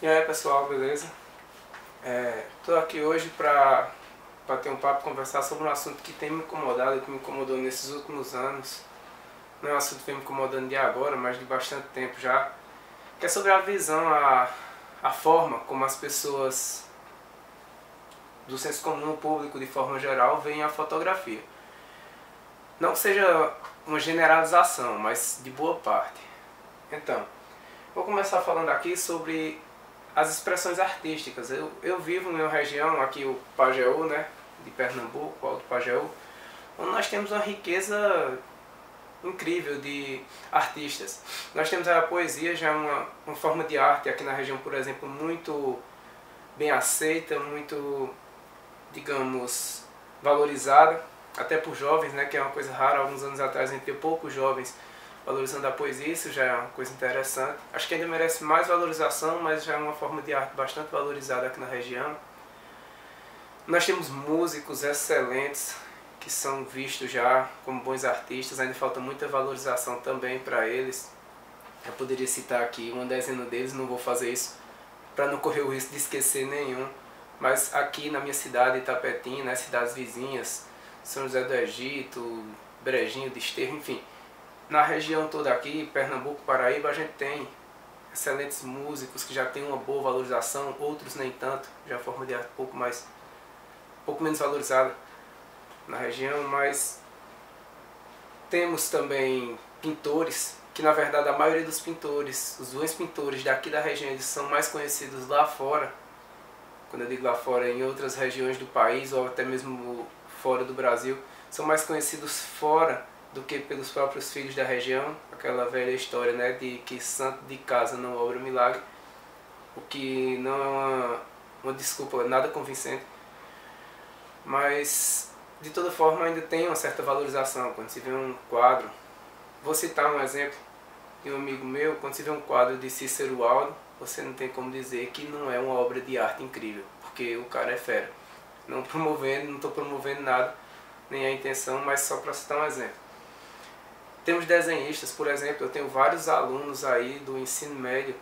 E aí pessoal, beleza? Tô aqui hoje para bater um papo, conversar sobre um assunto que tem me incomodado, que me incomodou nesses últimos anos. Não é um assunto que vem me incomodando de agora, mas de bastante tempo já. Que é sobre a visão, a forma como as pessoas do senso comum, público de forma geral, veem a fotografia. Não que seja uma generalização, mas de boa parte. Então, vou começar falando aqui sobre as expressões artísticas. Eu vivo em uma região, aqui o Pajeú, né, de Pernambuco, o Alto Pajeú, onde nós temos uma riqueza incrível de artistas. Nós temos a poesia, já é uma forma de arte aqui na região, por exemplo, muito bem aceita, muito, digamos, valorizada, até por jovens, né, que é uma coisa rara. Alguns anos atrás a gente viu poucos jovens valorizando a poesia, isso já é uma coisa interessante. Acho que ainda merece mais valorização, mas já é uma forma de arte bastante valorizada aqui na região. Nós temos músicos excelentes, que são vistos já como bons artistas, ainda falta muita valorização também para eles. Eu poderia citar aqui uma dezena deles, não vou fazer isso para não correr o risco de esquecer nenhum. Mas aqui na minha cidade, Itapetim, nas cidades vizinhas, São José do Egito, Brejinho, Desterro, enfim, na região toda aqui, Pernambuco, Paraíba, a gente tem excelentes músicos que já têm uma boa valorização, outros nem tanto, já a forma de arte um pouco menos valorizada na região, mas temos também pintores, que na verdade a maioria dos pintores, os bons pintores daqui da região, eles são mais conhecidos lá fora. Quando eu digo lá fora, em outras regiões do país ou até mesmo fora do Brasil, são mais conhecidos fora do que pelos próprios filhos da região. Aquela velha história, né, de que santo de casa não obra milagre, o que não é uma desculpa nada convincente, mas de toda forma ainda tem uma certa valorização. Quando se vê um quadro, vou citar um exemplo de um amigo meu, quando se vê um quadro de Cícero Aldo, você não tem como dizer que não é uma obra de arte incrível, porque o cara é fera. Não estou promovendo nada, nem a intenção, mas só para citar um exemplo. Temos desenhistas, por exemplo, eu tenho vários alunos aí do ensino médio,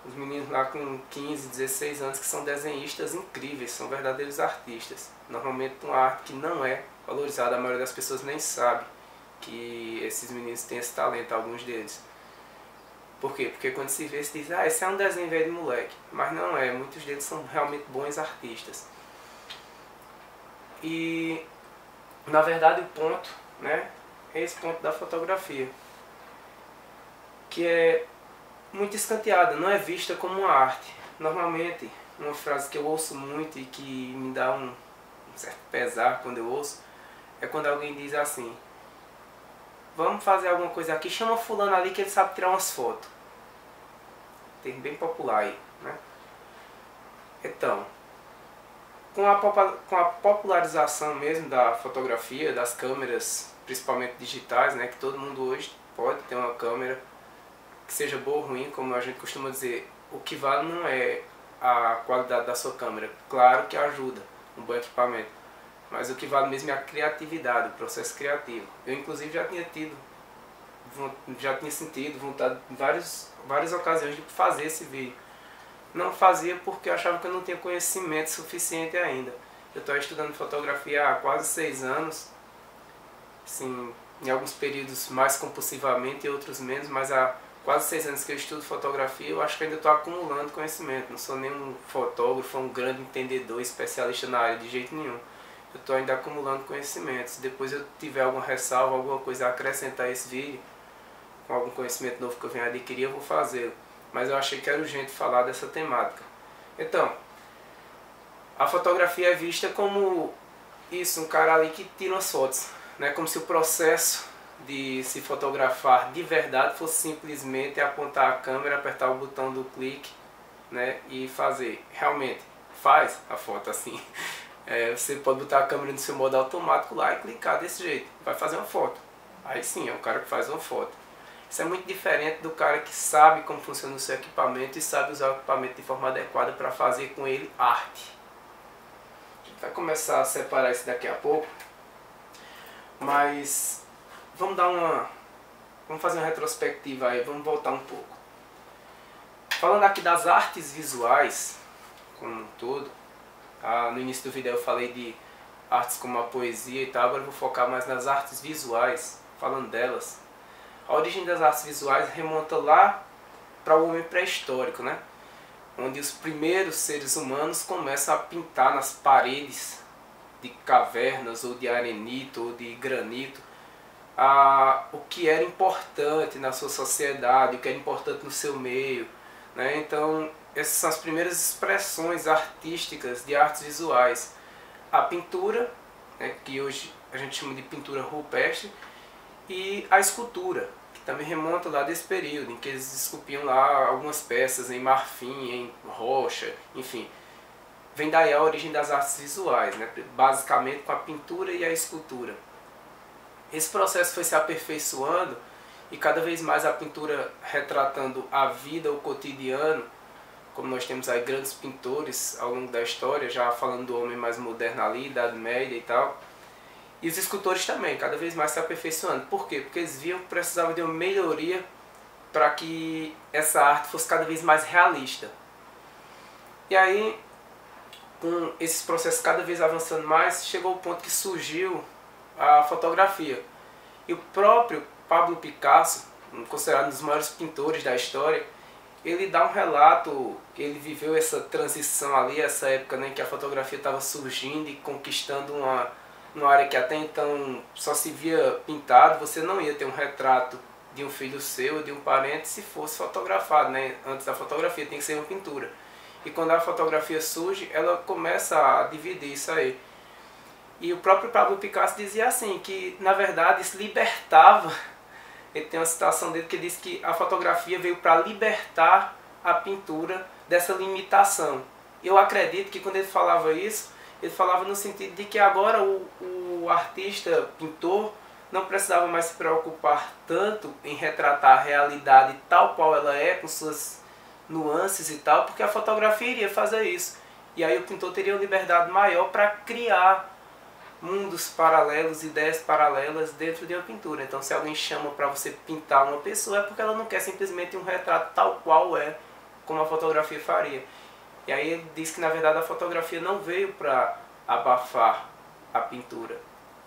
os meninos lá com 15, 16 anos, que são desenhistas incríveis, são verdadeiros artistas. Normalmente uma arte que não é valorizada, a maioria das pessoas nem sabe que esses meninos têm esse talento, alguns deles. Por quê? Porque quando se vê, se diz, ah, esse é um desenho velho de moleque. Mas não é, muitos deles são realmente bons artistas. E, na verdade, o ponto, né, é esse ponto da fotografia, que é muito escanteada, não é vista como uma arte. Normalmente, uma frase que eu ouço muito e que me dá um certo pesar quando eu ouço, é quando alguém diz assim: vamos fazer alguma coisa aqui, chama fulano ali que ele sabe tirar umas fotos. Tem bem popular aí, né? Então, com a popularização mesmo da fotografia, das câmeras, principalmente digitais, né, que todo mundo hoje pode ter uma câmera, que seja boa ou ruim, como a gente costuma dizer, o que vale não é a qualidade da sua câmera. Claro que ajuda, um bom equipamento, mas o que vale mesmo é a criatividade, o processo criativo. Eu inclusive já tinha sentido vontade em várias ocasiões de fazer esse vídeo. Não fazia porque eu achava que eu não tinha conhecimento suficiente ainda. Eu estou estudando fotografia há quase 6 anos, assim, em alguns períodos mais compulsivamente e outros menos, mas há quase 6 anos que eu estudo fotografia. Eu acho que ainda estou acumulando conhecimento. Não sou nenhum fotógrafo, um grande entendedor, especialista na área de jeito nenhum. Eu estou ainda acumulando conhecimentos. Se depois eu tiver alguma ressalva, alguma coisa a acrescentar a esse vídeo, com algum conhecimento novo que eu venha adquirir, eu vou fazê-lo. Mas eu achei que era urgente falar dessa temática. Então, a fotografia é vista como isso, um cara ali que tira umas fotos, né? Como se o processo de se fotografar de verdade fosse simplesmente apontar a câmera, apertar o botão do clique, né, e fazer. Realmente, faz a foto assim. Você pode botar a câmera no seu modo automático lá e clicar desse jeito, vai fazer uma foto. Aí sim, é um cara que faz uma foto. Isso é muito diferente do cara que sabe como funciona o seu equipamento e sabe usar o equipamento de forma adequada para fazer com ele arte. A gente vai começar a separar isso daqui a pouco, mas vamos fazer uma retrospectiva aí, vamos voltar um pouco. Falando aqui das artes visuais, como um todo, no início do vídeo eu falei de artes como a poesia e tal, agora eu vou focar mais nas artes visuais, falando delas. A origem das artes visuais remonta lá para o homem pré-histórico, né? Onde os primeiros seres humanos começam a pintar nas paredes de cavernas, ou de arenito, ou de granito, o que era importante na sua sociedade, o que era importante no seu meio, né? Então, essas são as primeiras expressões artísticas de artes visuais. A pintura, né, que hoje a gente chama de pintura rupestre, e a escultura, que também remonta lá desse período, em que eles esculpiam lá algumas peças em marfim, em rocha, enfim. Vem daí a origem das artes visuais, né, basicamente com a pintura e a escultura. Esse processo foi se aperfeiçoando e cada vez mais a pintura retratando a vida, o cotidiano, como nós temos aí grandes pintores ao longo da história, já falando do homem mais moderno ali, Idade Média e tal. E os escultores também, cada vez mais se aperfeiçoando. Por quê? Porque eles viam que precisavam de uma melhoria para que essa arte fosse cada vez mais realista. E aí, com esses processos cada vez avançando mais, chegou o ponto que surgiu a fotografia. E o próprio Pablo Picasso, considerado um dos maiores pintores da história, ele dá um relato, ele viveu essa transição ali, essa época, né, em que a fotografia estava surgindo e conquistando uma área que até então só se via pintado. Você não ia ter um retrato de um filho seu ou de um parente se fosse fotografado, né? Antes da fotografia tem que ser uma pintura. E quando a fotografia surge, ela começa a dividir isso aí. E o próprio Pablo Picasso dizia assim, que na verdade se libertava. Ele tem uma citação dele que diz que a fotografia veio para libertar a pintura dessa limitação. Eu acredito que quando ele falava isso, ele falava no sentido de que agora o artista, pintor, não precisava mais se preocupar tanto em retratar a realidade tal qual ela é, com suas nuances e tal, porque a fotografia iria fazer isso. E aí o pintor teria uma liberdade maior para criar mundos paralelos, ideias paralelas dentro de uma pintura. Então, se alguém chama para você pintar uma pessoa, é porque ela não quer simplesmente um retrato tal qual é, como a fotografia faria. E aí ele diz que na verdade a fotografia não veio para abafar a pintura,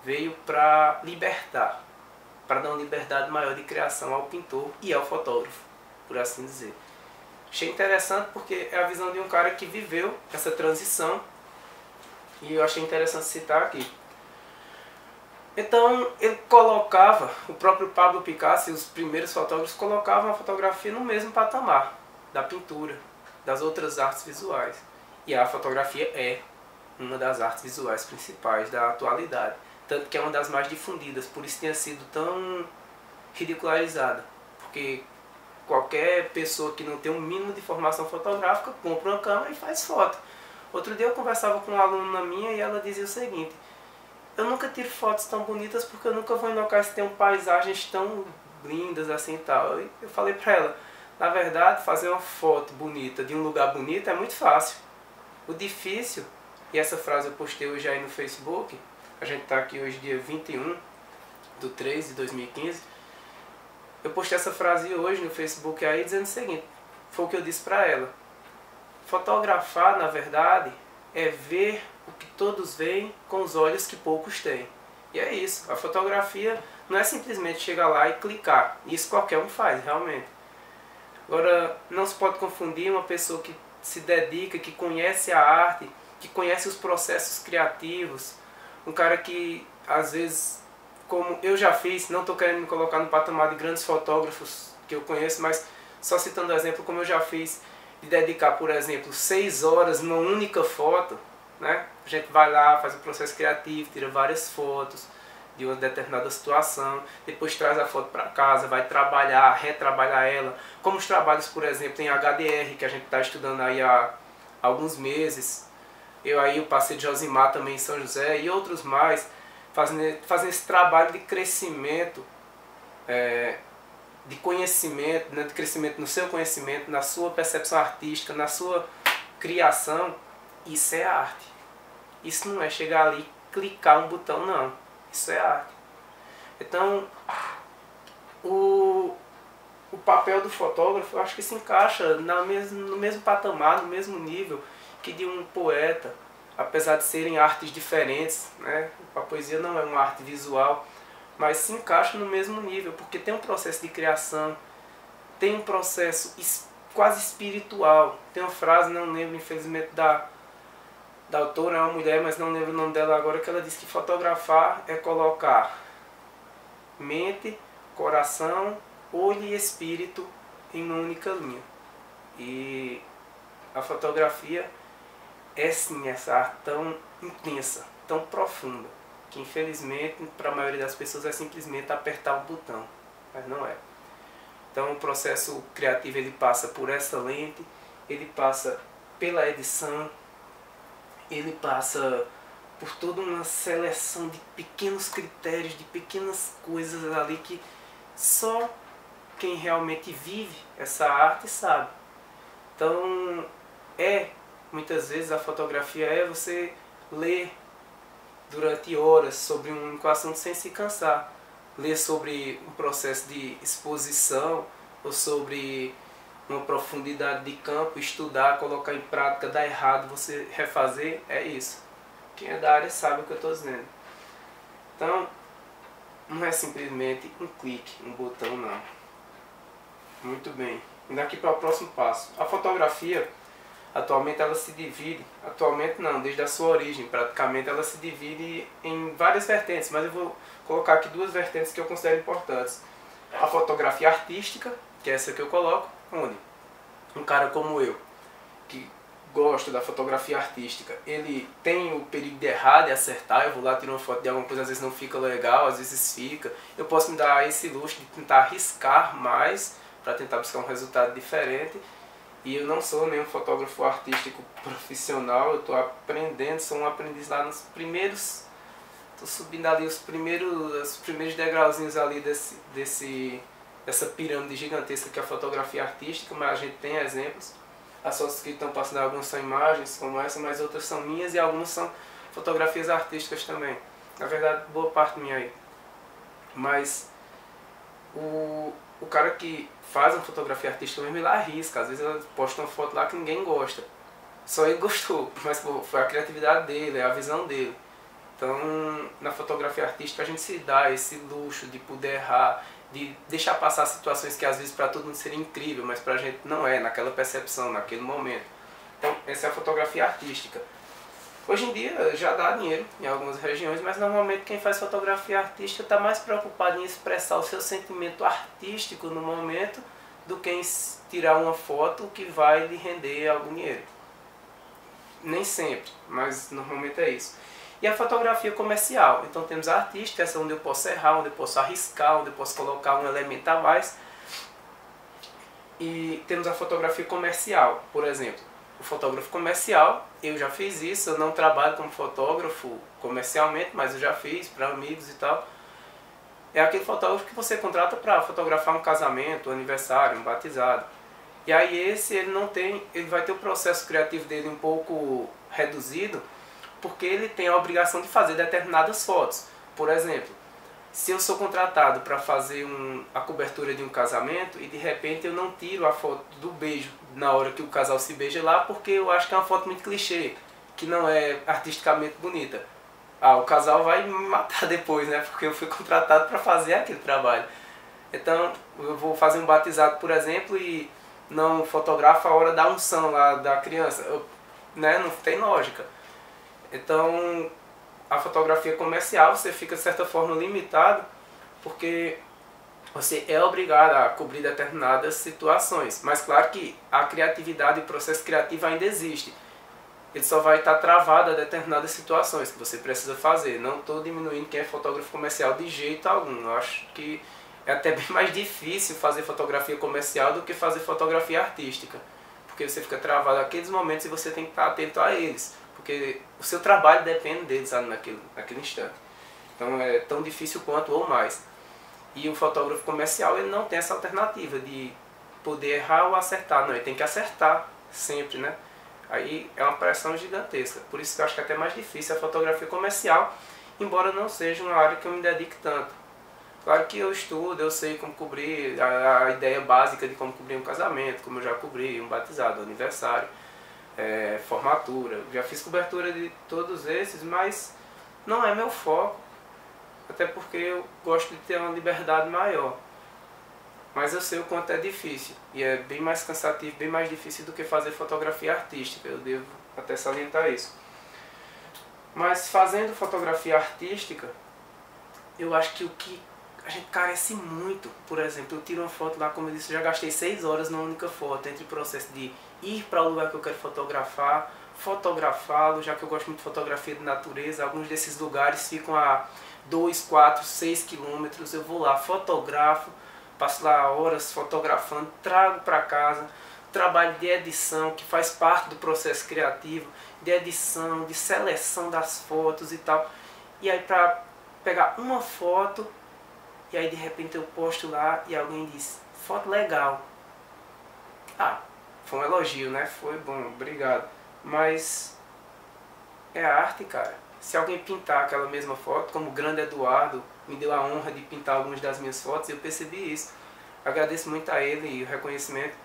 veio para libertar, para dar uma liberdade maior de criação ao pintor e ao fotógrafo, por assim dizer. Achei interessante porque é a visão de um cara que viveu essa transição e eu achei interessante citar aqui. Então ele colocava, o próprio Pablo Picasso e os primeiros fotógrafos colocavam a fotografia no mesmo patamar da pintura, das outras artes visuais. E a fotografia é uma das artes visuais principais da atualidade. Tanto que é uma das mais difundidas, por isso tinha sido tão ridicularizada. Porque qualquer pessoa que não tem um mínimo de formação fotográfica compra uma câmera e faz foto. Outro dia eu conversava com uma aluna minha e ela dizia o seguinte: eu nunca tiro fotos tão bonitas porque eu nunca vou em locais que tenham paisagens tão lindas assim e tal. Eu falei pra ela, na verdade, fazer uma foto bonita de um lugar bonito é muito fácil. O difícil, e essa frase eu postei hoje aí no Facebook, a gente tá aqui hoje dia 21/3/2015, eu postei essa frase hoje no Facebook aí dizendo o seguinte, foi o que eu disse pra ela: fotografar, na verdade, é ver o que todos veem com os olhos que poucos têm. E é isso, a fotografia não é simplesmente chegar lá e clicar, isso qualquer um faz, realmente. Agora, não se pode confundir uma pessoa que se dedica, que conhece a arte, que conhece os processos criativos, um cara que, às vezes, como eu já fiz, não estou querendo me colocar no patamar de grandes fotógrafos que eu conheço, mas só citando exemplo, como eu já fiz, de dedicar, por exemplo, 6 horas numa única foto, né? A gente vai lá, faz o processo criativo, tira várias fotos de uma determinada situação, depois traz a foto para casa, vai trabalhar, retrabalhar ela, como os trabalhos, por exemplo, em HDR, que a gente está estudando aí há alguns meses. Eu aí, o parceiro de Josimar também em São José e outros mais, fazendo esse trabalho de crescimento, de conhecimento, né, de crescimento no seu conhecimento, na sua percepção artística, na sua criação. Isso é arte. Isso não é chegar ali e clicar um botão, não. Isso é arte. Então, o papel do fotógrafo, eu acho que se encaixa no mesmo patamar, no mesmo nível que de um poeta, apesar de serem artes diferentes, né? A poesia não é uma arte visual, mas se encaixa no mesmo nível, porque tem um processo de criação, tem um processo quase espiritual. Tem uma frase, não lembro infelizmente da autora, é uma mulher, mas não lembro o nome dela agora, que ela diz que fotografar é colocar mente, coração, olho e espírito em uma única linha. E a fotografia é sim essa arte tão intensa, tão profunda, que infelizmente para a maioria das pessoas é simplesmente apertar o botão, mas não é. Então o processo criativo ele passa por essa lente, ele passa pela edição, ele passa por toda uma seleção de pequenos critérios, de pequenas coisas ali que só quem realmente vive essa arte sabe. Então muitas vezes a fotografia é você ler durante horas sobre um único assunto sem se cansar. Ler sobre um processo de exposição ou sobre uma profundidade de campo, estudar, colocar em prática, dar errado, você refazer, é isso. Quem é da área sabe o que eu estou dizendo. Então, não é simplesmente um clique, um botão, não. Muito bem. E daqui para o próximo passo. A fotografia, atualmente ela se divide, atualmente não, desde a sua origem, praticamente ela se divide em várias vertentes, mas eu vou colocar aqui duas vertentes que eu considero importantes. A fotografia artística, que é essa que eu coloco, onde um cara como eu, que gosta da fotografia artística, ele tem o perigo de errar, de acertar, eu vou lá tirar uma foto de alguma coisa, às vezes não fica legal, às vezes fica. Eu posso me dar esse luxo de tentar arriscar mais, para tentar buscar um resultado diferente. E eu não sou nenhum fotógrafo artístico profissional, eu estou aprendendo, sou um aprendiz lá nos primeiros, estou subindo ali os primeiros degrauzinhos ali dessa pirâmide gigantesca que é a fotografia artística, mas a gente tem exemplos. As fotos que estão passando, algumas são imagens como essa, mas outras são minhas e algumas são fotografias artísticas também. Na verdade, boa parte minha aí. Mas o cara que faz uma fotografia artística mesmo, ele arrisca. Às vezes ele posta uma foto lá que ninguém gosta. Só ele gostou, mas pô, foi a criatividade dele, é a visão dele. Então, na fotografia artística a gente se dá esse luxo de poder errar, de deixar passar situações que às vezes para todo mundo seria incrível, mas para a gente não é, naquela percepção, naquele momento. Então, essa é a fotografia artística. Hoje em dia já dá dinheiro em algumas regiões, mas normalmente quem faz fotografia artística está mais preocupado em expressar o seu sentimento artístico no momento do que em tirar uma foto que vai lhe render algum dinheiro. Nem sempre, mas normalmente é isso. E a fotografia comercial. Então temos a artística, essa onde eu posso errar, onde eu posso arriscar, onde eu posso colocar um elemento a mais. E temos a fotografia comercial, por exemplo. O fotógrafo comercial, eu já fiz isso, eu não trabalho como fotógrafo comercialmente, mas eu já fiz para amigos e tal. É aquele fotógrafo que você contrata para fotografar um casamento, um aniversário, um batizado. E aí ele vai ter o processo criativo dele um pouco reduzido, porque ele tem a obrigação de fazer determinadas fotos. Por exemplo, se eu sou contratado para fazer a cobertura de um casamento e de repente eu não tiro a foto do beijo na hora que o casal se beija lá, porque eu acho que é uma foto muito clichê, que não é artisticamente bonita. O casal vai me matar depois, né? Porque eu fui contratado para fazer aquele trabalho. Então, eu vou fazer um batizado, por exemplo, e não fotografo a hora da unção lá da criança. Né? Não tem lógica. Então, a fotografia comercial, você fica de certa forma limitado, porque você é obrigado a cobrir determinadas situações. Mas claro que a criatividade e o processo criativo ainda existe. Ele só vai estar travado a determinadas situações que você precisa fazer. Não estou diminuindo quem é fotógrafo comercial de jeito algum. Eu acho que é até bem mais difícil fazer fotografia comercial do que fazer fotografia artística. Porque você fica travado naqueles momentos e você tem que estar atento a eles. Porque o seu trabalho depende deles, sabe, naquele instante. Então é tão difícil quanto ou mais. E o fotógrafo comercial ele não tem essa alternativa de poder errar ou acertar. Não, ele tem que acertar sempre, né? Aí é uma pressão gigantesca. Por isso que eu acho que é até mais difícil a fotografia comercial, embora não seja uma área que eu me dedique tanto. Claro que eu estudo, eu sei como cobrir, a ideia básica de como cobrir um casamento, como eu já cobri um batizado, um aniversário, formatura. Já fiz cobertura de todos esses, mas não é meu foco, até porque eu gosto de ter uma liberdade maior. Mas eu sei o quanto é difícil, e é bem mais cansativo, bem mais difícil do que fazer fotografia artística, eu devo até salientar isso. Mas fazendo fotografia artística, eu acho que o que a gente carece muito, por exemplo, eu tiro uma foto lá, como eu disse, eu já gastei 6 horas numa única foto, entre o processo de ir para o lugar que eu quero fotografar, fotografá-lo, já que eu gosto muito de fotografia de natureza, alguns desses lugares ficam a 2, 4, 6 quilômetros, eu vou lá, fotografo, passo lá horas fotografando, trago para casa, trabalho de edição, que faz parte do processo criativo, de edição, de seleção das fotos e tal, e aí para pegar uma foto, e aí de repente eu posto lá e alguém diz, foto legal. Ah, foi um elogio, né? Foi bom, obrigado. Mas é arte, cara. Se alguém pintar aquela mesma foto, como o grande Eduardo me deu a honra de pintar algumas das minhas fotos, eu percebi isso. Agradeço muito a ele e o reconhecimento.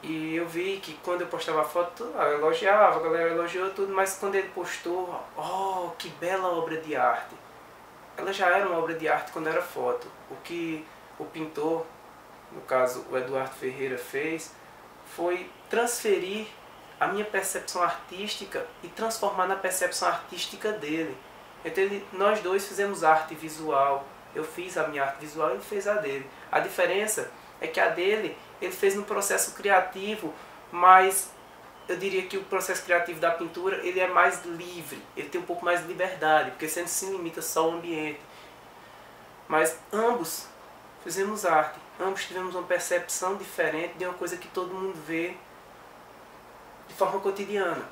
E eu vi que quando eu postava a foto, eu elogiava, a galera elogiou tudo, mas quando ele postou, oh, que bela obra de arte. Ela já era uma obra de arte quando era foto. O que o pintor, no caso o Eduardo Ferreira, fez foi transferir a minha percepção artística e transformar na percepção artística dele. Então nós dois fizemos arte visual. Eu fiz a minha arte visual e ele fez a dele. A diferença é que a dele ele fez no processo criativo, mas eu diria que o processo criativo da pintura ele é mais livre, ele tem um pouco mais de liberdade, porque você não se limita só ao ambiente. Mas ambos fizemos arte, ambos tivemos uma percepção diferente de uma coisa que todo mundo vê de forma cotidiana.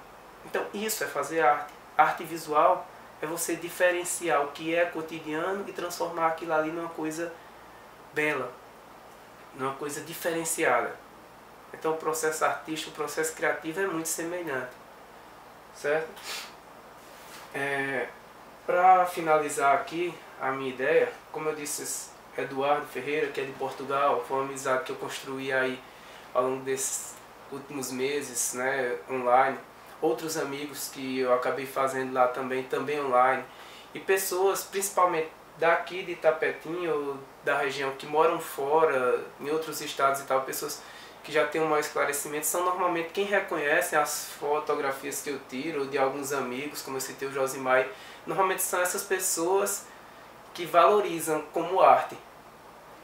Então isso é fazer arte. Arte visual é você diferenciar o que é cotidiano e transformar aquilo ali numa coisa bela, numa coisa diferenciada. Então o processo artístico, o processo criativo é muito semelhante, certo? Para finalizar aqui a minha ideia, como eu disse, Eduardo Ferreira, que é de Portugal, foi uma amizade que eu construí aí ao longo desses últimos meses, né, online. Outros amigos que eu acabei fazendo lá também online. E pessoas, principalmente daqui de Itapetim ou da região, que moram fora, em outros estados e tal, pessoas que já têm um maior esclarecimento, são normalmente quem reconhece as fotografias que eu tiro, de alguns amigos, como eu citei o Josimar, normalmente são essas pessoas que valorizam como arte.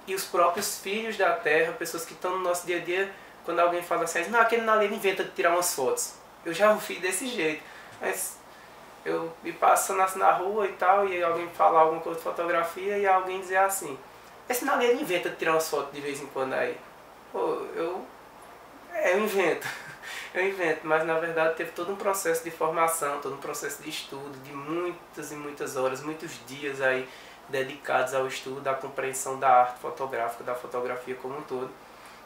E os próprios filhos da terra, pessoas que estão no nosso dia a dia, quando alguém fala assim, não, aquele nalê inventa de tirar umas fotos. Eu já ouvi desse jeito, mas eu me passando assim na rua e tal, e alguém falar alguma coisa de fotografia, e alguém dizer assim, esse nalê inventa de tirar umas fotos de vez em quando aí. Pô, eu invento, eu invento, mas na verdade teve todo um processo de formação, todo um processo de estudo, de muitas e muitas horas, muitos dias aí dedicados ao estudo da compreensão da arte fotográfica, da fotografia como um todo,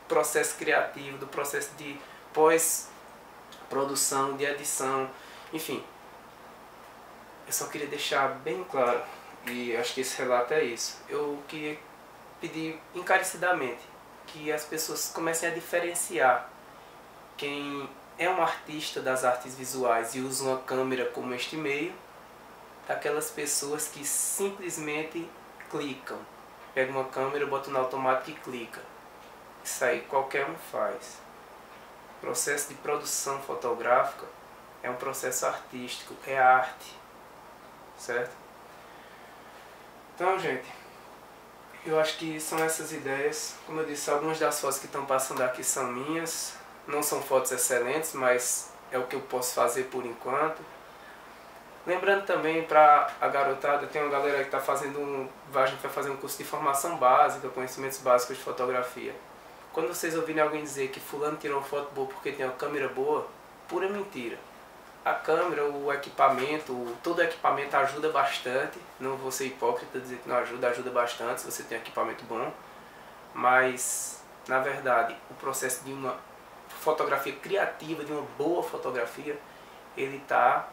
processo criativo, do processo de pós-produção, de edição, enfim. Eu só queria deixar bem claro, e acho que esse relato é isso, eu queria pedir encarecidamente que as pessoas comecem a diferenciar quem é um artista das artes visuais e usa uma câmera como este meio, daquelas pessoas que simplesmente clicam. Pega uma câmera, bota no automático e clica. Isso aí qualquer um faz. O processo de produção fotográfica é um processo artístico, é arte. Certo? Então, gente, eu acho que são essas ideias. Como eu disse, algumas das fotos que estão passando aqui são minhas. Não são fotos excelentes, mas é o que eu posso fazer por enquanto. Lembrando também para a garotada, tem uma galera que está fazendo a gente vai fazer um curso de formação básica, conhecimentos básicos de fotografia. Quando vocês ouvirem alguém dizer que fulano tirou uma foto boa porque tem uma câmera boa, pura mentira. A câmera, o equipamento, todo o equipamento ajuda bastante. Não vou ser hipócrita dizer que não ajuda, ajuda bastante se você tem um equipamento bom. Mas, na verdade, o processo de uma fotografia criativa, de uma boa fotografia, ele está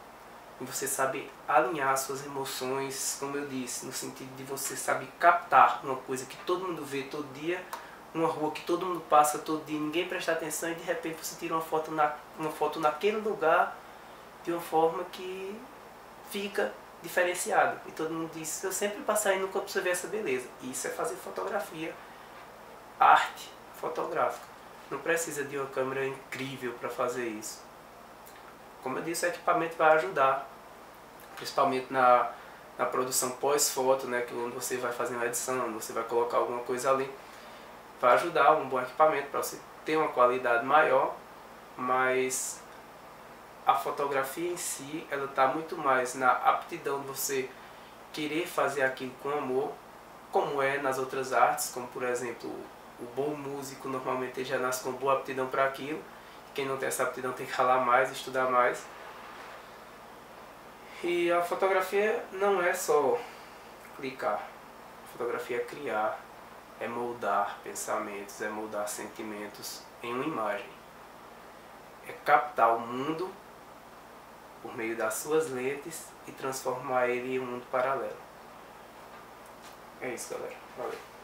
e você sabe alinhar suas emoções, como eu disse, no sentido de você saber captar uma coisa que todo mundo vê todo dia, uma rua que todo mundo passa todo dia, ninguém presta atenção, e de repente você tira uma foto naquele lugar de uma forma que fica diferenciada. E todo mundo diz, eu sempre passo aí, nunca observei essa beleza. Isso é fazer fotografia, arte fotográfica. Não precisa de uma câmera incrível para fazer isso. Como eu disse, o equipamento vai ajudar, principalmente na produção pós-foto, né, que onde você vai fazer uma edição, você vai colocar alguma coisa ali. Vai ajudar um bom equipamento para você ter uma qualidade maior, mas a fotografia em si, ela está muito mais na aptidão de você querer fazer aquilo com amor, como é nas outras artes, como por exemplo, o bom músico normalmente já nasce com boa aptidão para aquilo. Quem não tem essa aptidão tem que ralar mais, estudar mais. E a fotografia não é só clicar. A fotografia é criar, é moldar pensamentos, é moldar sentimentos em uma imagem. É captar o mundo por meio das suas lentes e transformar ele em um mundo paralelo. É isso, galera. Valeu.